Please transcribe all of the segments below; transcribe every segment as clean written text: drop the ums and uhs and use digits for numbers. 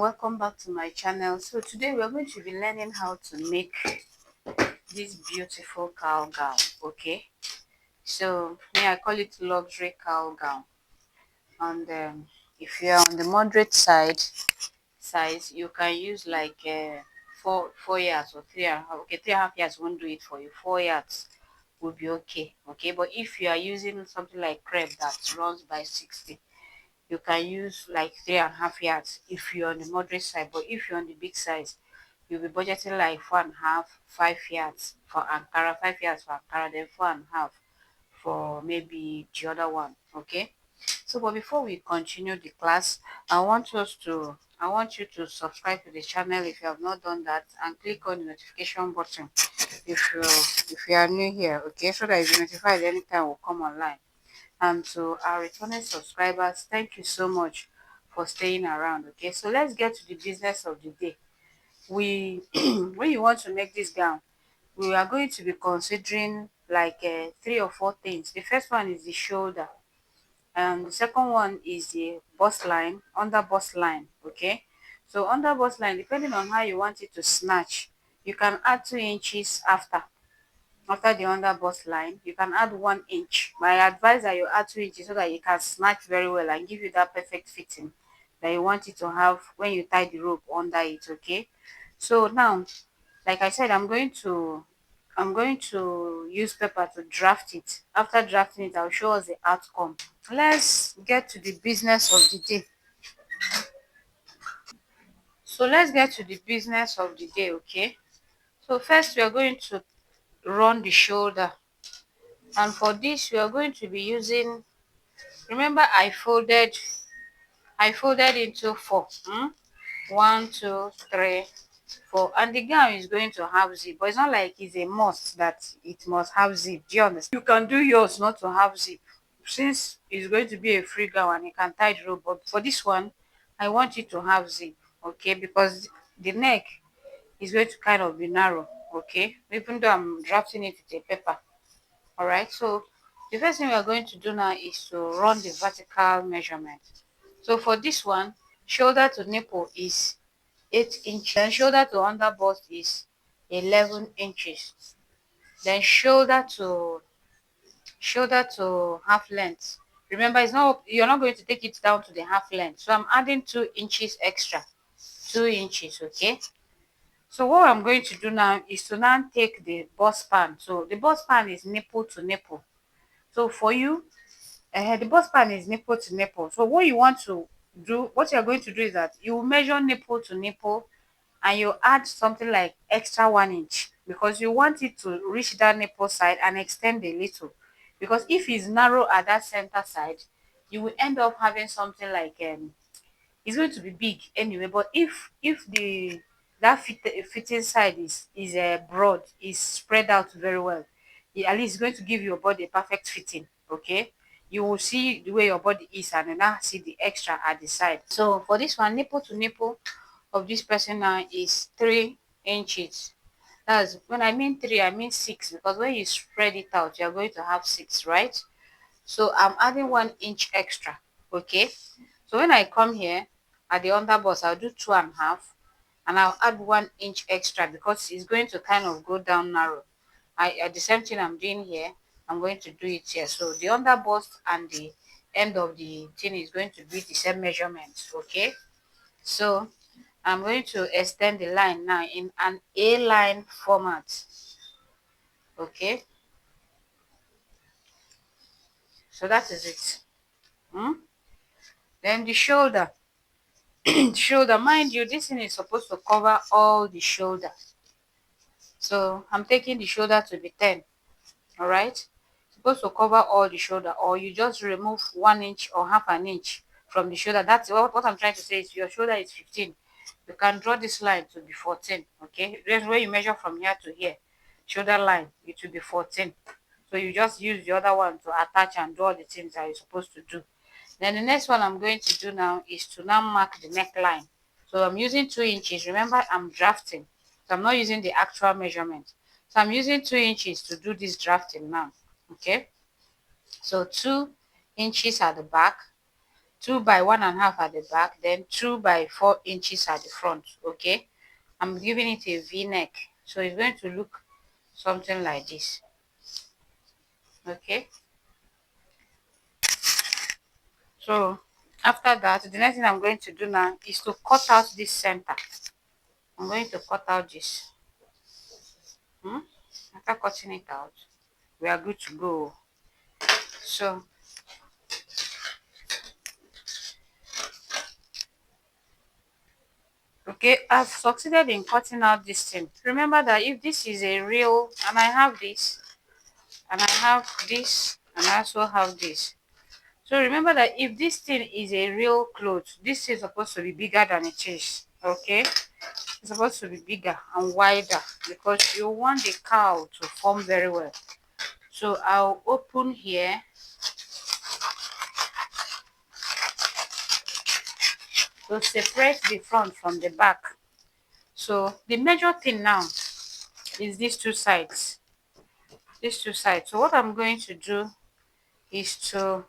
welcome back to my channel. So today we're going to be learning how to make this beautiful cowl gown. Okay, so I call it luxury cowl gown. And if you're on the moderate size, you can use like four yards or 3.5. Okay, 3.5 yards won't do it for you. 4 yards will be okay. Okay, but if you are using something like crepe that runs by 60, you can use like 3.5 yards if you're on the moderate side. But if you're on the big size, you'll be budgeting like 4.5, 5 yards for Ankara, 5 yards for Ankara, then 4.5 for maybe the other one. Okay. So, but before we continue the class, I want you to subscribe to the channel if you have not done that, and click on the notification button if you are new here. Okay, so that you'll be notified anytime we come online. And to our returning subscribers, thank you so much for staying around. Okay, so let's get to the business of the day. We when you want to make this gown, we are going to be considering like 3 or 4 things. The first one is the shoulder, and the second one is the bust line, under bust line. Okay, so under bust line, depending on how you want it to snatch, you can add 2 inches after the under bust line. You can add 1 inch. My advice that you add 2 inches so that you can snatch very well and give you that perfect fitting that you want it to have when you tie the rope under it. Okay, so now, like I said, I'm going to use paper to draft it. After drafting it, I'll show us the outcome. Let's get to the business of the day. So let's get to the business of the day. Okay, so first we are going to run the shoulder, and for this we are going to be using, remember I folded into four. 1, 2, 3, 4, and the gown is going to have zip, but it's not like it's a must that it must have zip. Do you understand? You can do yours not to have zip, since it's going to be a free gown and you can tie the rope. But for this one, I want it to have zip. Okay, because the neck is going to kind of be narrow. Okay, even though I'm drafting it with a paper. All right, so the first thing we are going to do now is to run the vertical measurement. So for this one, shoulder to nipple is 8 inches, then shoulder to under bust is 11 inches, then shoulder to half length. Remember, you're not going to take it down to the half length, so I'm adding 2 inches extra. 2 inches. Okay, so what I'm going to do now is to now take the bust span. So the bust span is nipple to nipple. So for you, the bust span is nipple to nipple. So what you're going to do is that you will measure nipple to nipple, and you add something like extra 1 inch, because you want it to reach that nipple side and extend a little. Because if it's narrow at that center side, you will end up having something like it's going to be big anyway. But if fitting side is broad, is spread out very well, at least it's going to give your body a perfect fitting. Okay, you will see the way your body is, and then now see the extra at the side. So for this one, nipple to nipple of this person now is 3 inches. That's when I mean three, I mean six, because when you spread it out, you're going to have six, right? So I'm adding 1 inch extra. Okay, so when I come here at the under bust, I'll do 2.5, and I'll add 1 inch extra because it's going to kind of go down narrow. The same thing I'm doing here, I'm going to do it here. So the under bust and the end of the thing is going to be the same measurements. Okay, so I'm going to extend the line now in an A-line format. Okay, so that is it. Then the shoulder. Shoulder, mind you, this thing is supposed to cover all the shoulder. So I'm taking the shoulder to be 10. All right, supposed to cover all the shoulder, or you just remove 1 inch or half an inch from the shoulder. That's what I'm trying to say is your shoulder is 15. You can draw this line to be 14. Okay, that's where you measure from here to here. Shoulder line, it will be 14. So you just use the other one to attach and draw the things that you're supposed to do. Then the next one I'm going to do now is to now mark the neckline. So I'm using 2 inches. Remember, I'm drafting, so I'm not using the actual measurement. So I'm using 2 inches to do this drafting now. Okay, so 2 inches at the back, 2 by 1.5 at the back, then 2 by 4 inches at the front. Okay, I'm giving it a v-neck, so it's going to look something like this. Okay, so after that, the next thing I'm going to do now is to cut out this center. I'm going to cut out this. After cutting it out, we are good to go. So okay, I've succeeded in cutting out this thing. Remember that if this is a real, and I have this, and I have this, and I also have this. So remember that if this thing is a real cloth, this is supposed to be bigger than it is. Okay, it's supposed to be bigger and wider because you want the cowl to form very well. So I'll open here to separate the front from the back. So the major thing now is these two sides. These two sides. So what I'm going to do is to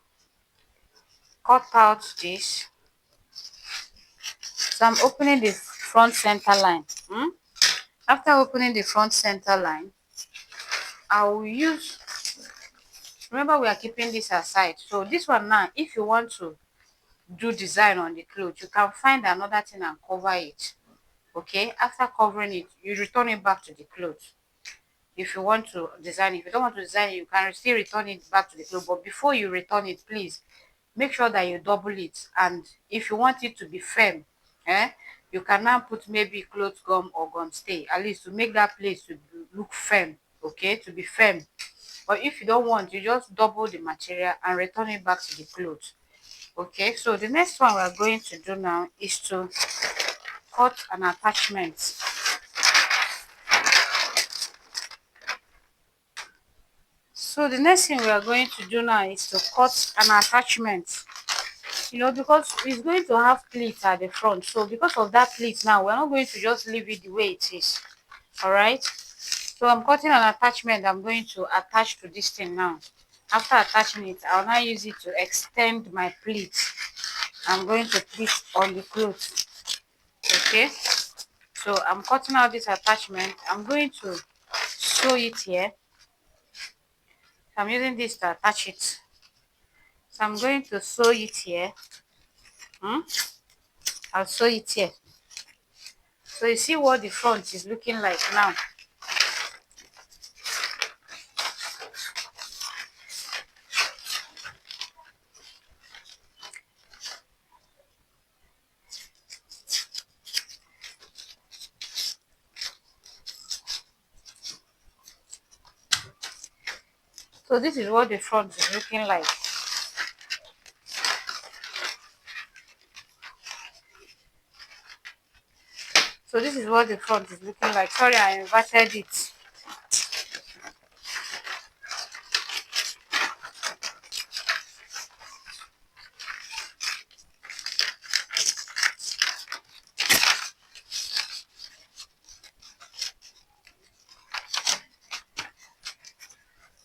cut out this. So I'm opening the front center line. After opening the front center line, I will use, remember we are keeping this aside. So this one now, if you want to do design on the clothes, you can find another thing and cover it. Okay, after covering it, you return it back to the clothes. If you want to design, if you don't want to design it, you can still return it back to the clothes. But before you return it, please make sure that you double it. And if you want it to be firm, you can now put maybe cloth gum or gum stay, at least to make that place to look firm. Okay, to be firm. But if you don't want, you just double the material and return it back to the clothes. Okay, so the next one we are going to do now is to cut an attachment. So the next thing we are going to do now is to cut an attachment. Because it's going to have pleats at the front. So because of that pleat now, we're not going to just leave it the way it is. All right. So I'm cutting an attachment I'm going to attach to this thing now. After attaching it, I'll now use it to extend my pleat. I'm going to pleat on the clothes. Okay. So I'm cutting out this attachment. I'm going to sew it here. I'm using this to attach it. So I'm going to sew it here. I'll sew it here. So you see what the front is looking like now. So this is what the front is looking like. So this is what the front is looking like. Sorry, I inverted it.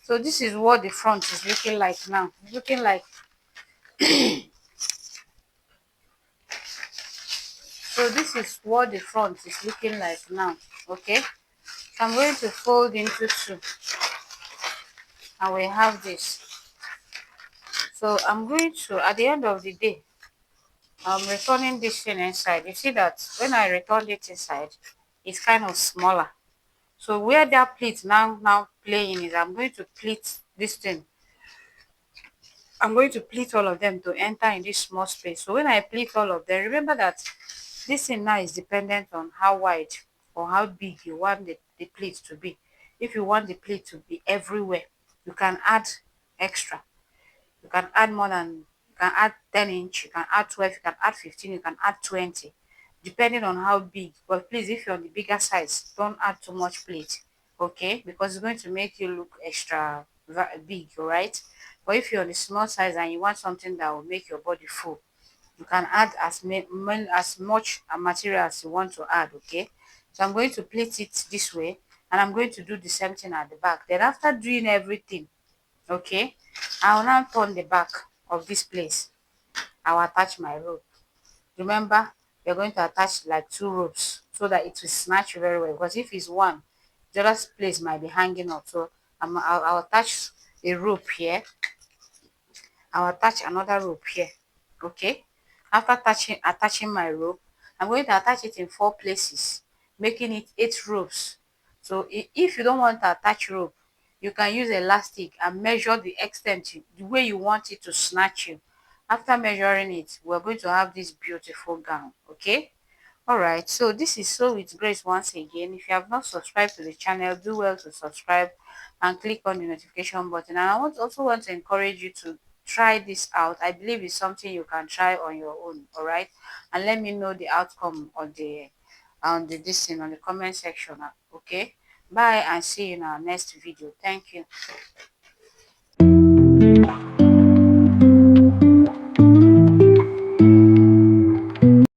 So this is what the front is looking like now. It's looking like so this is what the front is looking like now. Okay. So I'm going to fold into two. And we have this. So I'm going to, at the end of the day, I'm returning this thing inside. You see that when I return it inside, it's kind of smaller. So where that pleat now playing is, I'm going to pleat this thing. I'm going to pleat all of them to enter in this small space. So when I pleat all of them, remember that this thing now is dependent on how wide or how big you want the pleat to be. If you want the pleat to be everywhere, you can add extra. You can add more than, you can add 10 inch, you can add 12, you can add 15, you can add 20, depending on how big. But please, if you're on the bigger size, don't add too much plate, okay? Because it's going to make you look extra big, all right? But if you're on the small size and you want something that will make your body full, you can add as much material as you want to add, okay? So I'm going to plate it this way, and I'm going to do the same thing at the back. Then after doing everything, okay, I will now turn the back of this place. I will attach my rope. Remember, you're going to attach like 2 ropes so that it will snatch very well, because if it's one, the other place might be hanging up. So I'll attach a rope here. I'll attach another rope here. Okay, after attaching my rope, I'm going to attach it in 4 places, making it 8 ropes. So if you don't want to attach rope, you can use elastic and measure the extent the way you want it to snatch you. After measuring it, we're going to have this beautiful gown. Okay, all right, so this is Sew with Grace once again. If you have not subscribed to the channel, do well to subscribe and click on the notification button. And I also want to encourage you to try this out. I believe it's something you can try on your own. All right, and let me know the outcome on the this thing on the comment section. Okay, bye and see you in our next video. Thank you.